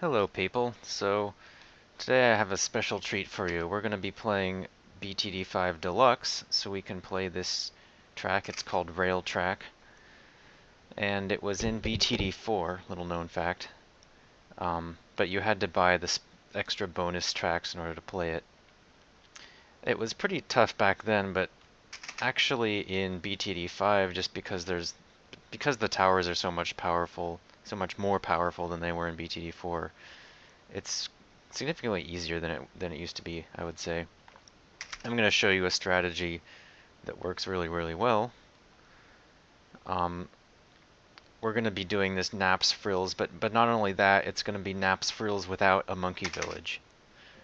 Hello people, so today I have a special treat for you. We're going to be playing BTD5 Deluxe, so we can play this track. It's called Rail Track, and it was in BTD4, little known fact, but you had to buy the extra bonus tracks in order to play it. It was pretty tough back then, but actually in BTD5, just because the towers are so much more powerful than they were in BTD4, it's significantly easier than it used to be, I would say. I'm going to show you a strategy that works really well. We're going to be doing this NAPSFRILLS, but not only that, it's going to be NAPSFRILLS without a monkey village.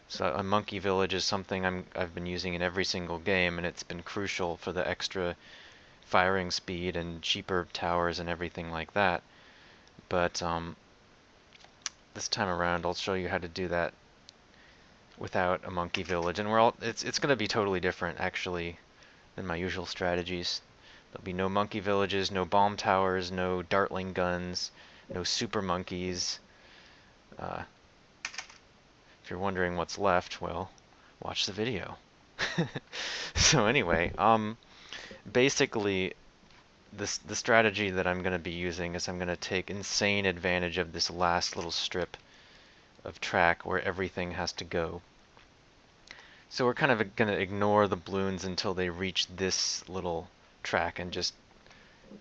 So a monkey village is something I've been using in every single game, and it's been crucial for the extra firing speed and cheaper towers and everything like that. But this time around, I'll show you how to do that without a monkey village, and it's going to be totally different actually than my usual strategies. There'll be no monkey villages, no bomb towers, no dartling guns, no super monkeys. If you're wondering what's left, well, watch the video. So anyway, basically the strategy that I'm going to be using is I'm going to take insane advantage of this last little strip of track where everything has to go. So we're kind of going to ignore the balloons until they reach this little track and just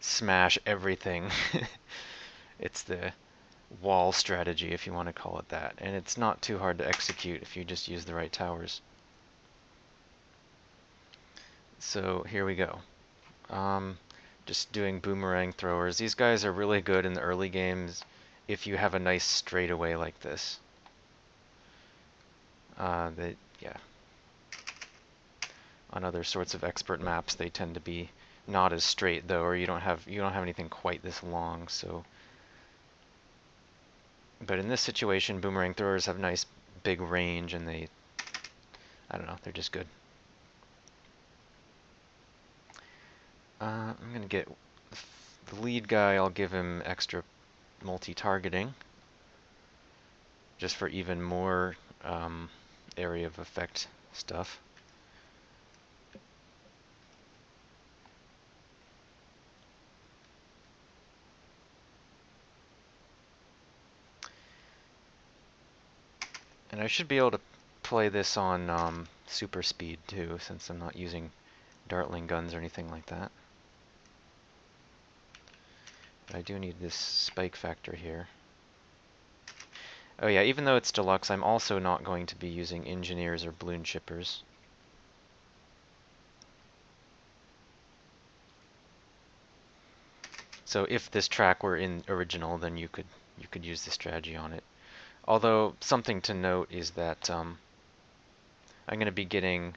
smash everything. It's the wall strategy, if you want to call it that, and it's not too hard to execute if you just use the right towers. So here we go. Just doing boomerang throwers. These guys are really good in the early games if you have a nice straightaway like this. Yeah. On other sorts of expert maps, they tend to be not as straight though, or you don't have anything quite this long. So, but in this situation, boomerang throwers have nice big range, and I don't know, they're just good. I'm gonna get the lead guy. I'll give him extra multi-targeting, just for even more area of effect stuff. And I should be able to play this on super speed too, since I'm not using dartling guns or anything like that. But I do need this spike factor here. Oh yeah, even though it's deluxe, I'm also not going to be using engineers or balloon shippers. So if this track were in original, then you could use this strategy on it. Although something to note is that I'm going to be getting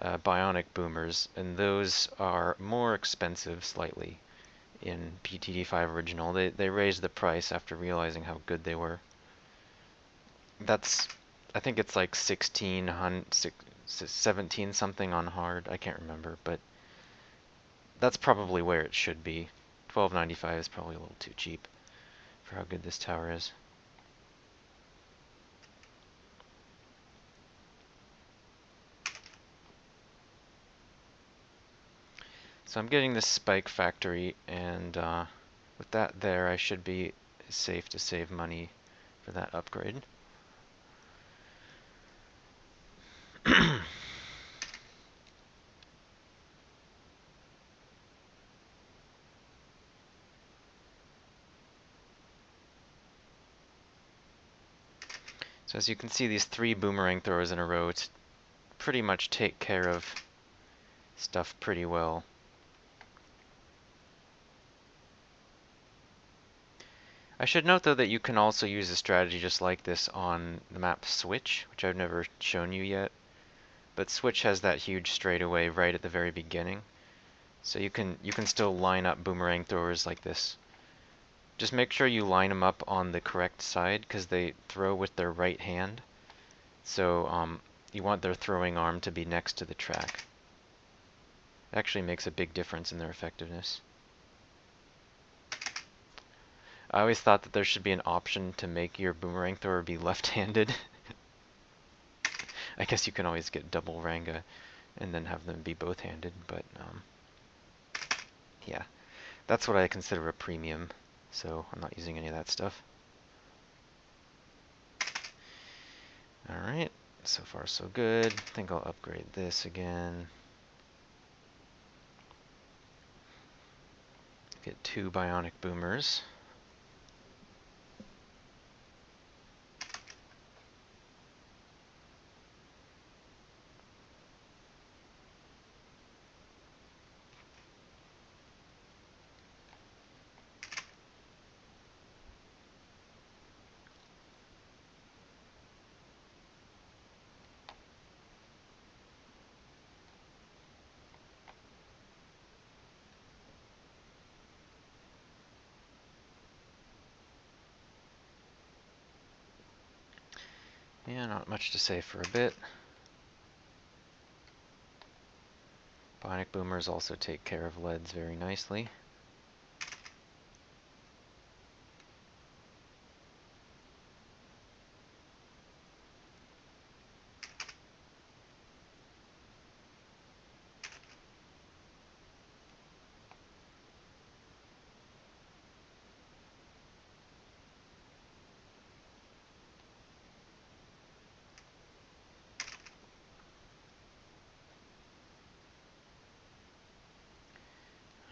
bionic boomers, and those are more expensive slightly in BTD5 original. They raised the price after realizing how good they were. I think it's like 17 something on hard. I can't remember, but that's probably where it should be. $12.95 is probably a little too cheap for how good this tower is. So I'm getting this spike factory, and with that there, I should be safe to save money for that upgrade. So as you can see, these 3 boomerang throwers in a row pretty much take care of stuff pretty well. I should note though that you can also use a strategy just like this on the map Switch, which I've never shown you yet. But Switch has that huge straightaway right at the very beginning. So you can still line up boomerang throwers like this. Just make sure you line them up on the correct side, because they throw with their right hand. So you want their throwing arm to be next to the track. It actually makes a big difference in their effectiveness. I always thought that there should be an option to make your boomerang thrower be left-handed. I guess you can always get double ranga and then have them be both-handed, but yeah, that's what I consider a premium, so I'm not using any of that stuff. Alright, so far so good. I think I'll upgrade this again. Get 2 bionic boomers. Yeah, not much to say for a bit. Bionic boomers also take care of leads very nicely.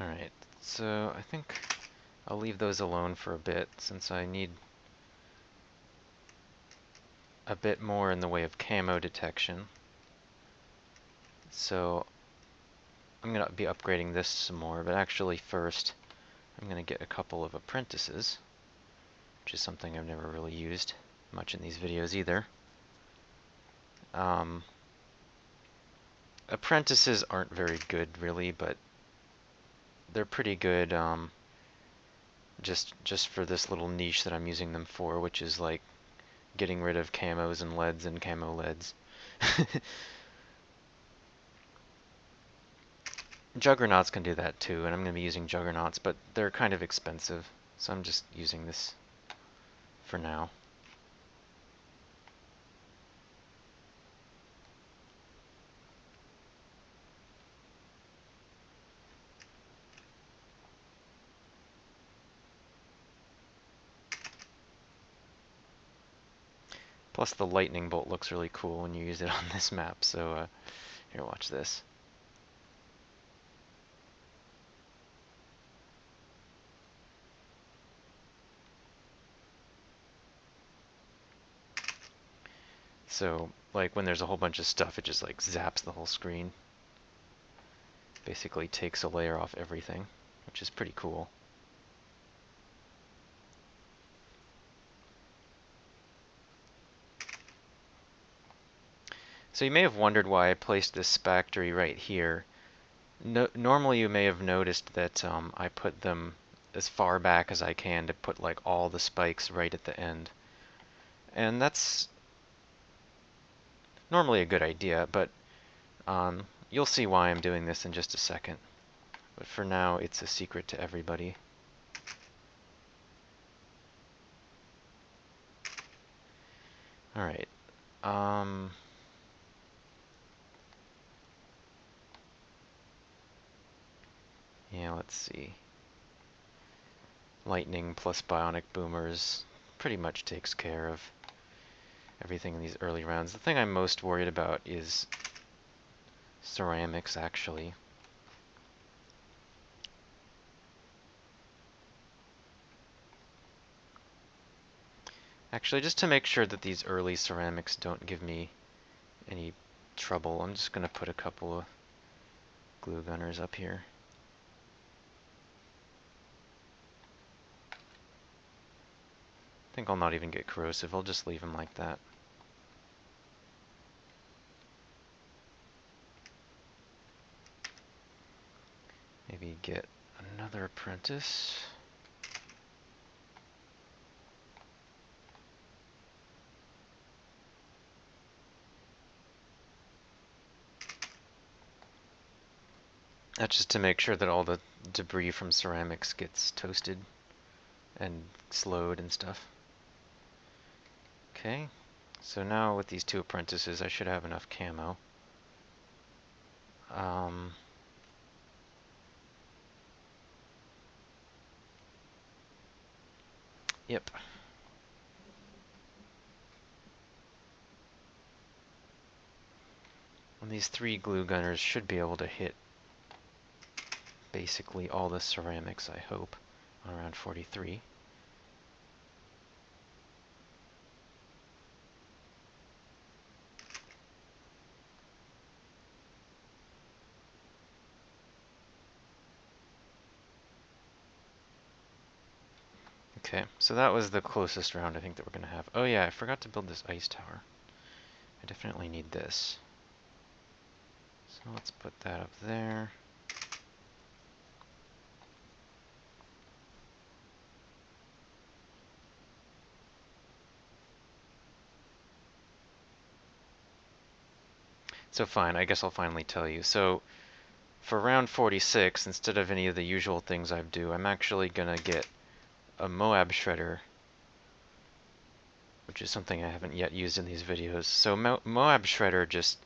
Alright, so I think I'll leave those alone for a bit since I need a bit more in the way of camo detection. So I'm going to be upgrading this some more, but actually first I'm going to get a couple of apprentices, which is something I've never really used much in these videos either. Apprentices aren't very good really, but they're pretty good just for this little niche that I'm using them for, which is like getting rid of camos and leads and camo leads. Juggernauts can do that too, and I'm going to be using Juggernauts, but they're kind of expensive, so I'm just using this for now. Plus the lightning bolt looks really cool when you use it on this map, so here, watch this. So, like, when there's a whole bunch of stuff, it just, like, zaps the whole screen. Basically takes a layer off everything, which is pretty cool. So you may have wondered why I placed this factory right here. Normally you may have noticed that I put them as far back as I can to put, like, all the spikes right at the end. And that's normally a good idea, but you'll see why I'm doing this in just a second. But for now, it's a secret to everybody. Alright. Yeah, let's see. Lightning plus bionic boomers pretty much takes care of everything in these early rounds. The thing I'm most worried about is ceramics, actually. Actually, just to make sure that these early ceramics don't give me any trouble, I'm just going to put a couple of glue gunners up here. I think I'll not even get corrosive, I'll just leave them like that. Maybe get another apprentice. That's just to make sure that all the debris from ceramics gets toasted and slowed and stuff. Okay, so now with these 2 apprentices, I should have enough camo. Yep. And these 3 glue gunners should be able to hit basically all the ceramics, I hope, on around 43. Okay, so that was the closest round I think that we're going to have. Oh yeah, I forgot to build this ice tower. I definitely need this. So let's put that up there. So fine, I guess I'll finally tell you. So for round 46, instead of any of the usual things I do, I'm actually going to get a Moab shredder, which is something I haven't yet used in these videos. So Moab shredder just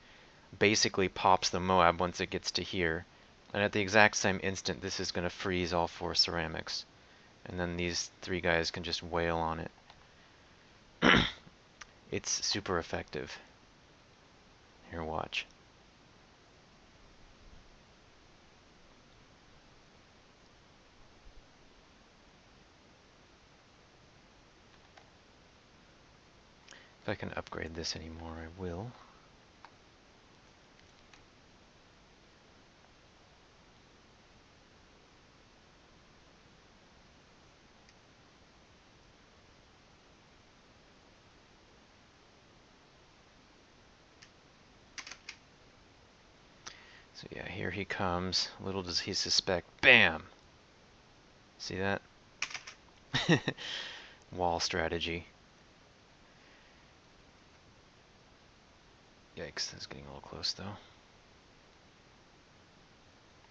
basically pops the Moab once it gets to here, and at the exact same instant this is going to freeze all 4 ceramics, and then these 3 guys can just wail on it. It's super effective. Here, watch. If I can upgrade this anymore, I will. So yeah, here he comes. Little does he suspect. Bam! See that? Wall strategy. Yikes, that's getting a little close though.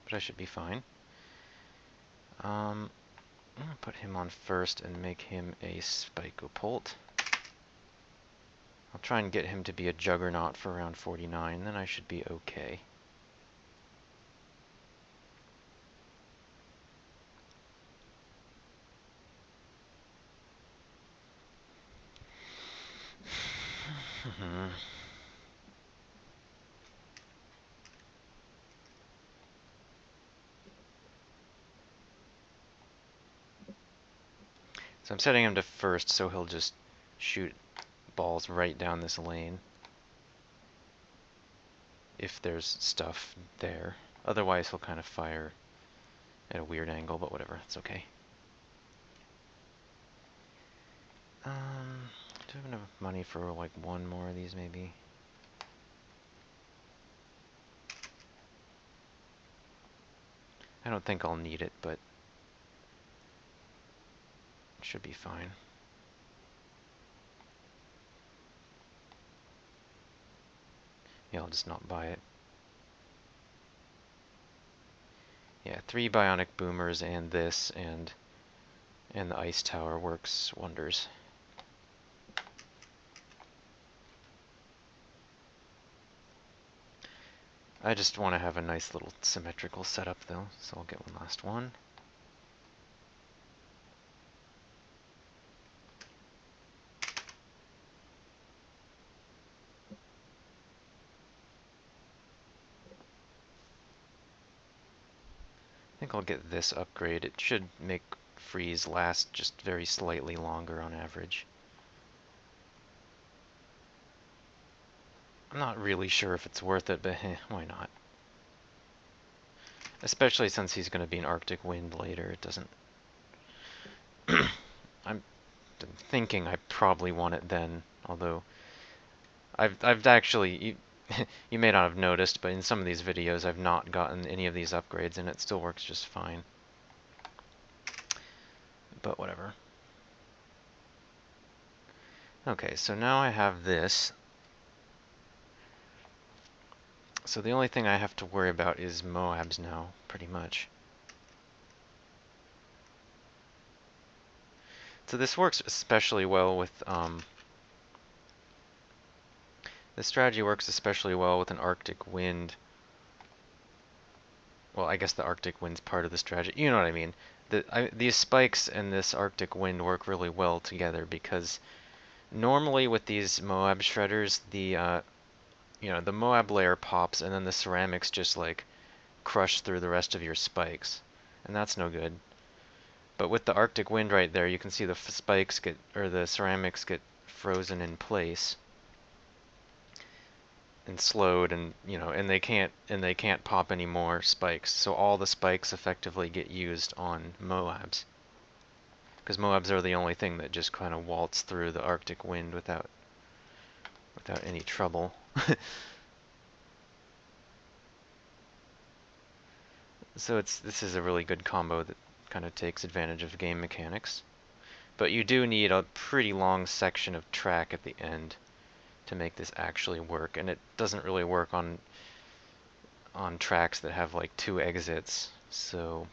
But I should be fine. I'm gonna put him on first and make him a Spikopolt. I'll try and get him to be a juggernaut for round 49, then I should be okay. So I'm setting him to first, so he'll just shoot balls right down this lane if there's stuff there. Otherwise he'll kind of fire at a weird angle, but whatever, it's okay. Do I have enough money for like 1 more of these maybe? I don't think I'll need it, but it should be fine. Yeah, I'll just not buy it. Yeah, 3 bionic boomers and this and the ice tower works wonders. I just want to have a nice little symmetrical setup though, so I'll get one last one. I think I'll get this upgrade. It should make freeze last just very slightly longer on average. I'm not really sure if it's worth it, but why not? Especially since he's going to be an Arctic wind later, it doesn't... I'm thinking I probably want it then, although I've actually... You may not have noticed, but in some of these videos I've not gotten any of these upgrades and it still works just fine. But whatever. Okay, so now I have this. So the only thing I have to worry about is Moabs now, pretty much. So this works especially well with this strategy works especially well with an Arctic wind. Well, I guess the Arctic wind's part of the strategy. You know what I mean? These spikes and this Arctic wind work really well together because normally with these Moab shredders, the Moab layer pops and then the ceramics just like crush through the rest of your spikes, and that's no good. But with the Arctic wind right there, you can see the spikes get, or the ceramics get frozen in place and slowed, and they can't pop any more spikes. So all the spikes effectively get used on Moabs, because Moabs are the only thing that just kind of waltz through the Arctic wind without any trouble. So this is a really good combo that kind of takes advantage of game mechanics. But you do need a pretty long section of track at the end to make this actually work, and it doesn't really work on tracks that have like 2 exits. So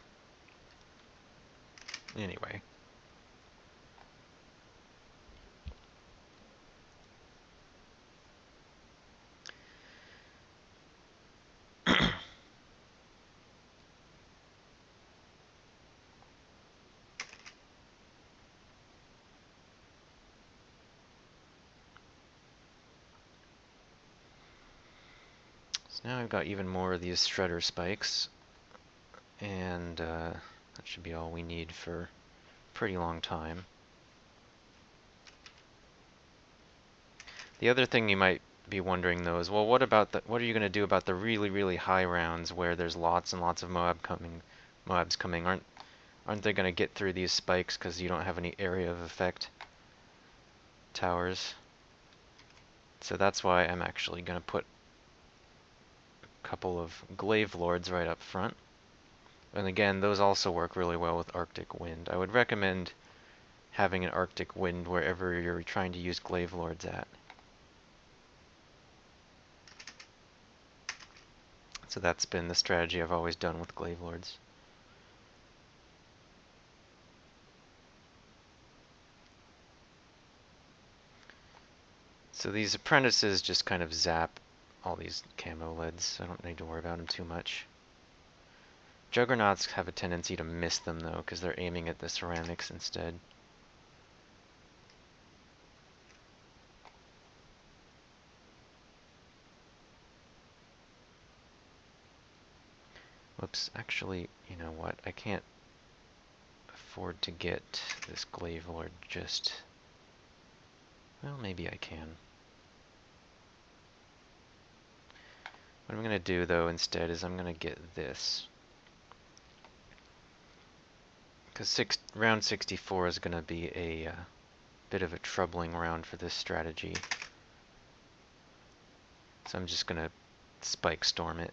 anyway. So now I've got even more of these shredder spikes, and that should be all we need for a pretty long time. The other thing you might be wondering though is, well, what are you going to do about the really, really high rounds where there's lots and lots of Moabs coming? Aren't they going to get through these spikes because you don't have any area of effect towers? So that's why I'm actually going to put a couple of glaive lords right up front. And again, those also work really well with Arctic wind. I would recommend having an Arctic wind wherever you're trying to use glaive lords at. So that's been the strategy I've always done with glaive lords. So these apprentices just kind of zap all these camo leads, so I don't need to worry about them too much. Juggernauts have a tendency to miss them though, because they're aiming at the ceramics instead. Whoops, actually, you know what? I can't afford to get this glaive lord just... Well, maybe I can. What I'm going to do though instead is I'm going to get this. Because round 64 is going to be a bit of a troubling round for this strategy. So I'm just going to spike storm it.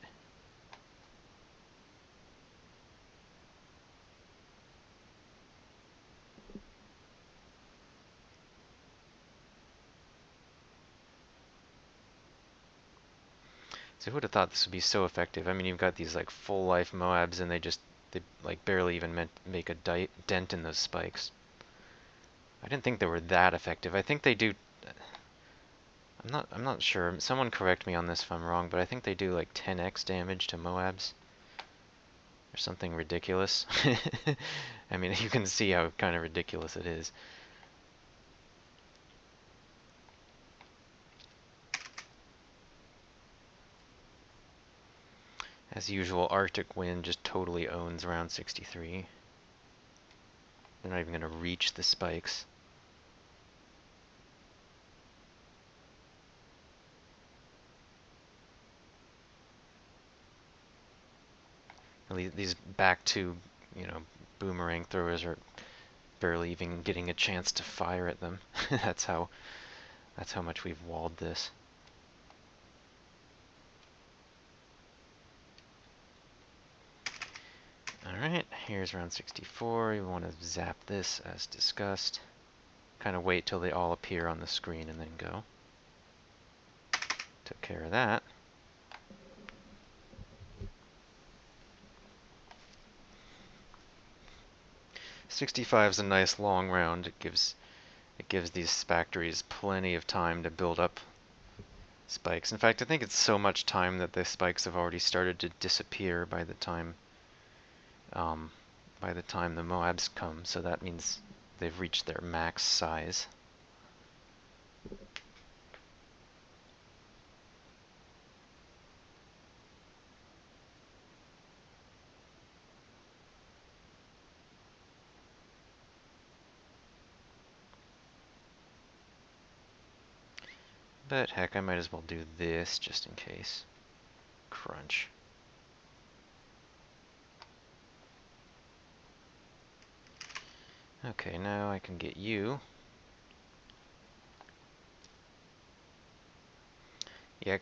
So who would have thought this would be so effective? I mean, you've got these like full life Moabs and they like barely even make a dent in those spikes. I didn't think they were that effective. I think they do... I'm not sure. Someone correct me on this if I'm wrong, but I think they do like 10x damage to Moabs. Or something ridiculous. I mean, you can see how kind of ridiculous it is. As usual, Arctic Wind just totally owns round 63. They're not even going to reach the spikes. These back two, boomerang throwers are barely even getting a chance to fire at them. That's how much we've walled this. Alright, here's round 64. You want to zap this as discussed. Kind of wait till they all appear on the screen and then go. Took care of that. 65 is a nice long round. It gives these factories plenty of time to build up spikes. In fact, I think it's so much time that the spikes have already started to disappear um, by the time the Moabs come. So that means they've reached their max size. But heck, I might as well do this just in case. Crunch. Okay, now I can get you. Yeah,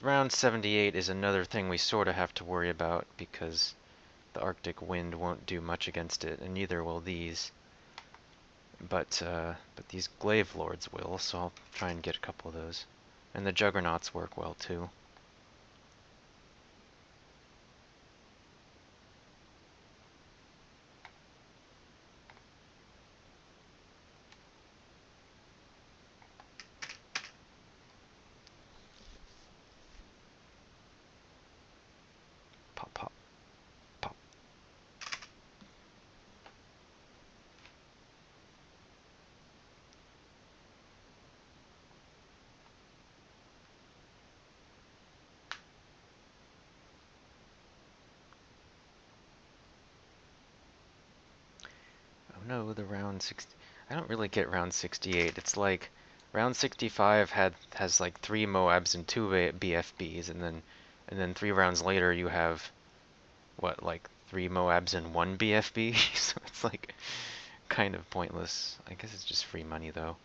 round 78 is another thing we sort of have to worry about because the Arctic wind won't do much against it, and neither will these. But these glaive lords will, so I'll try and get a couple of those. And the juggernauts work well too. Pop, pop, pop. Oh no, the round 60. I don't really get round 68. It's like round 65 has like 3 Moabs and 2 BFBs, and then 3 rounds later you have what, like 3 Moabs and 1 BFB? So it's like kind of pointless. I guess it's just free money though.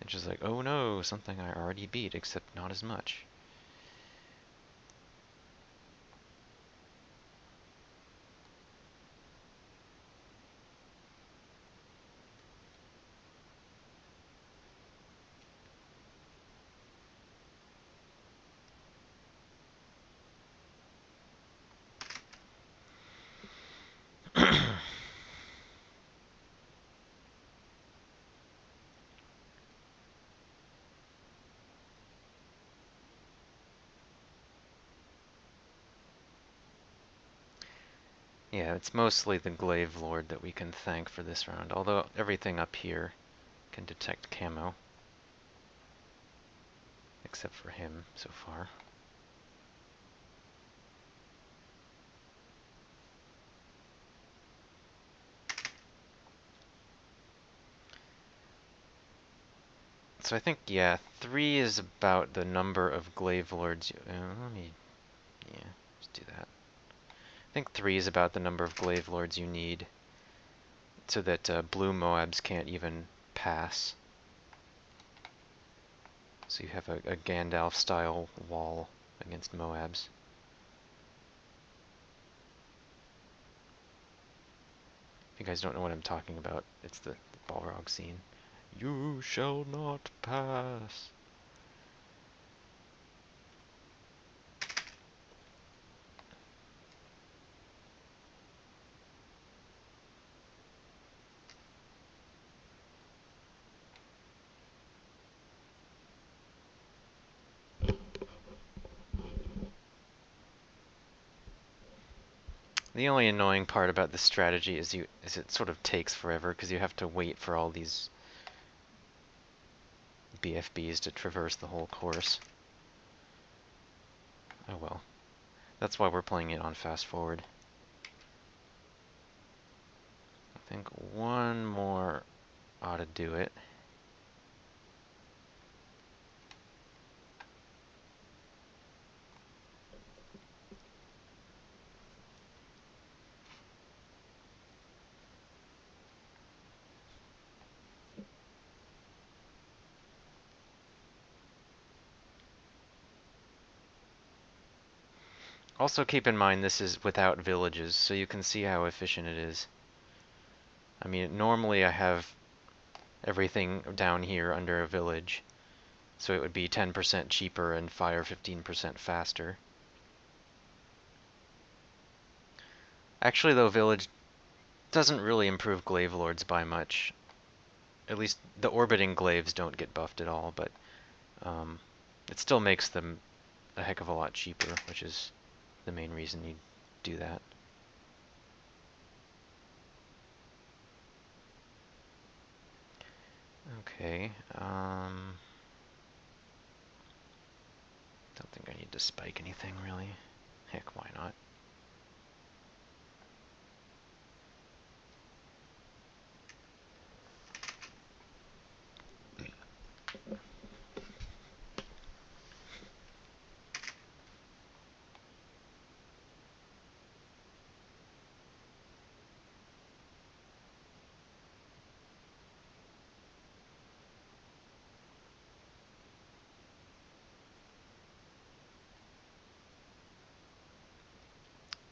It's just like, oh no, something I already beat, except not as much. Yeah, it's mostly the Glaive Lord that we can thank for this round, although everything up here can detect Camo. Except for him, so far. So I think, yeah, 3 is about the number of Glaive Lords yeah, let's do that. I think 3 is about the number of Glaive Lords you need so that blue Moabs can't even pass. So you have a Gandalf-style wall against Moabs. If you guys don't know what I'm talking about, it's the Balrog scene. You shall not pass. The only annoying part about this strategy is it sort of takes forever because you have to wait for all these BFBs to traverse the whole course. Oh well. That's why we're playing it on fast forward. I think one more ought to do it. Also keep in mind this is without villages, so you can see how efficient it is. I mean, normally I have everything down here under a village, so it would be 10% cheaper and fire 15% faster. Actually, though, Village doesn't really improve Glaive Lords by much. At least the orbiting glaives don't get buffed at all, but um, it still makes them a heck of a lot cheaper, which is the main reason you do that. Okay, don't think I need to spike anything really. Heck, why not?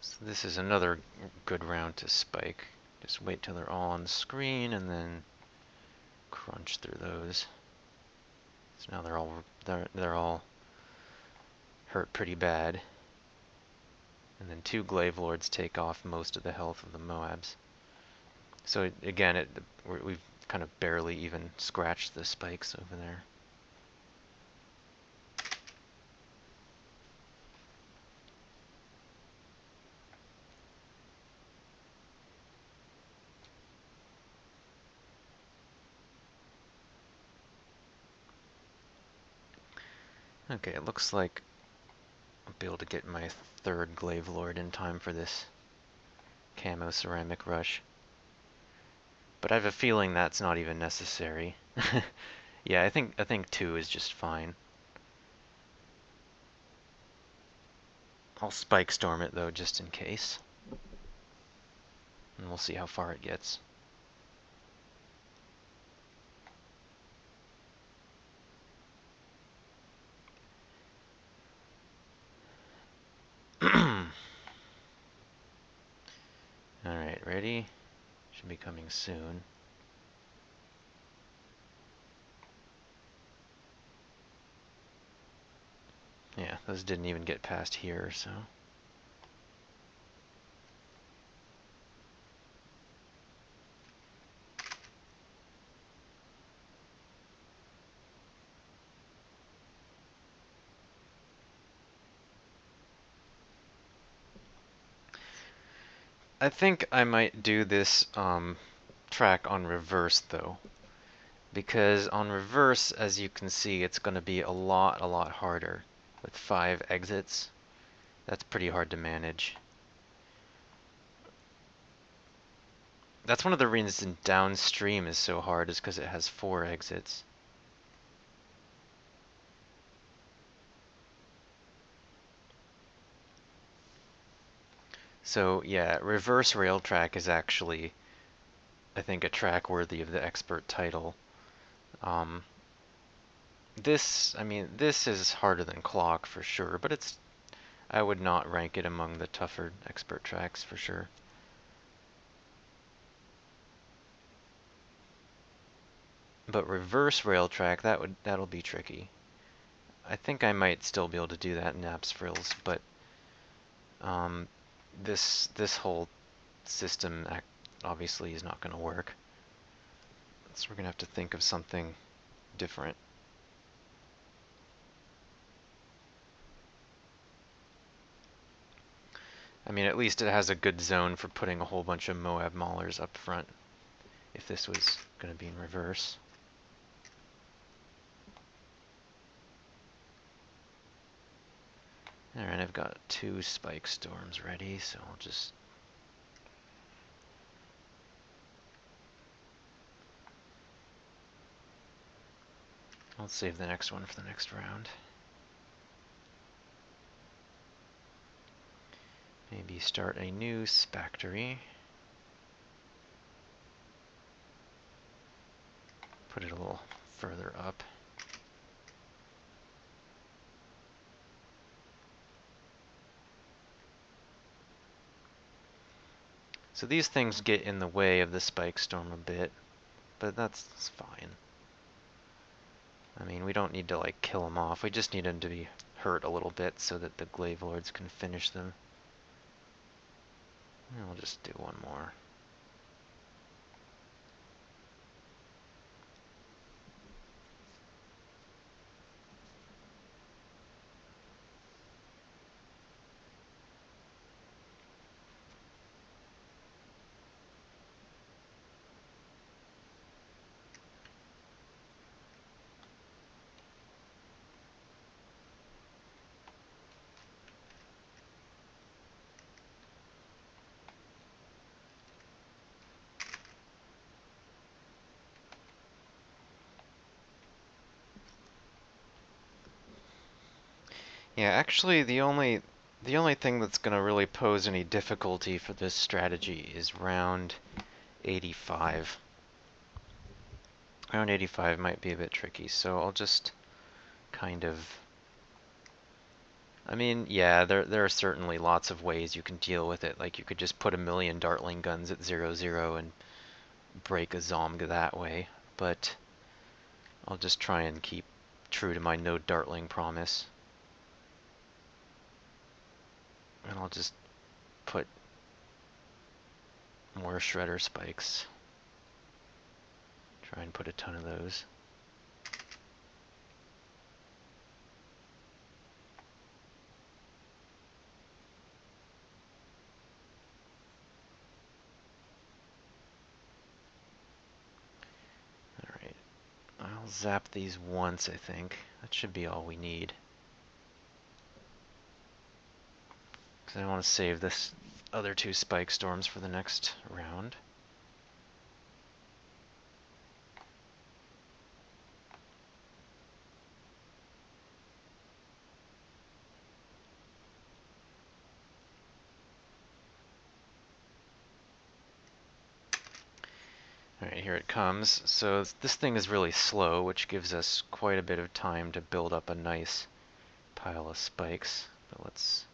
So this is another good round to spike. Just wait till they're all on the screen and then crunch through those. So now they're all hurt pretty bad. And then 2 Glaive Lords take off most of the health of the Moabs. So again, we've kind of barely even scratched the spikes over there. Okay, it looks like I'll be able to get my 3rd Glaive Lord in time for this Camo Ceramic Rush. But I have a feeling that's not even necessary. Yeah, I think 2 is just fine. I'll Spike Storm it though, just in case. And we'll see how far it gets. Alright, ready? Should be coming soon. Yeah, those didn't even get past here, so... I think I might do this track on reverse, though. Because on reverse, as you can see, it's going to be a lot harder. With 5 exits, that's pretty hard to manage. That's one of the reasons downstream is so hard, is because it has 4 exits. So yeah, reverse rail track is actually, I think, a track worthy of the expert title. I mean, this is harder than clock for sure, but I would not rank it among the tougher expert tracks for sure. But reverse rail track, that'll be tricky. I think I might still be able to do that in NAPSFRILLS, but this whole system obviously is not going to work. So we're going to have to think of something different. I mean, at least it has a good zone for putting a whole bunch of Moab Maulers up front, if this was going to be in reverse. Alright, I've got 2 Spike Storms ready, so I'll just... I'll save the next one for the next round. Maybe start a new Spactory. Put it a little further up. So these things get in the way of the Spike Storm a bit, but that's fine. I mean, we don't need to like kill them off, we just need them to be hurt a little bit so that the Glaive Lords can finish them. I'll just do one more. Yeah, actually the only thing that's gonna really pose any difficulty for this strategy is round 85. Round 85 might be a bit tricky, so I'll just kind of... I mean, yeah, there are certainly lots of ways you can deal with it. Like, you could just put a million dartling guns at 0-0 and break a Zomg that way, but I'll just try and keep true to my no dartling promise. And I'll just put more shredder spikes. Try and put a ton of those. Alright, I'll zap these once, I think. That should be all we need. Because I want to save this other two spike storms for the next round. Alright, here it comes. So this thing is really slow, which gives us quite a bit of time to build up a nice pile of spikes. But let's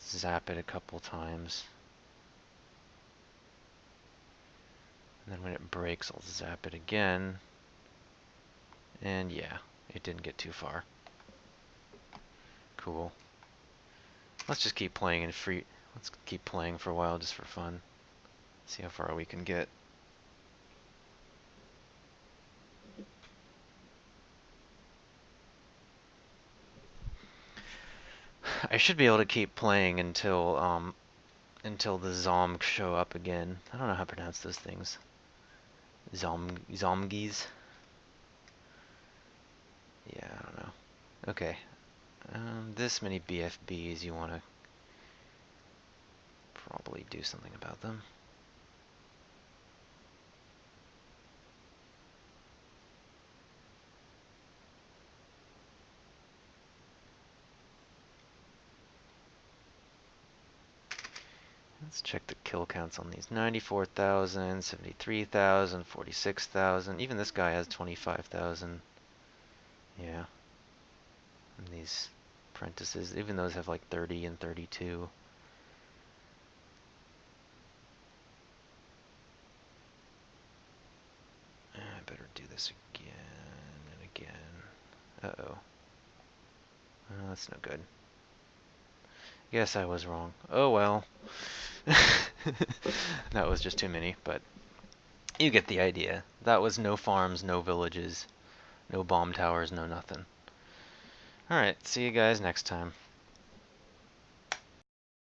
zap it a couple times. And then when it breaks, I'll zap it again. And yeah, it didn't get too far. Cool. Let's just keep playing in free. Let's keep playing for a while just for fun. See how far we can get. I should be able to keep playing until the Zomg show up again. I don't know how to pronounce those things. Zomgies? Yeah, I don't know. Okay. This many BFBs, you want to probably do something about them. Let's check the kill counts on these. 94,000, 73,000, 46,000. Even this guy has 25,000. Yeah. And these apprentices, even those have like 30 and 32. I better do this again and again. Uh-oh. Oh, that's no good. Guess I was wrong. Oh well. That was just too many, but you get the idea. That was no farms, no villages, no bomb towers, no nothing. Alright, see you guys next time.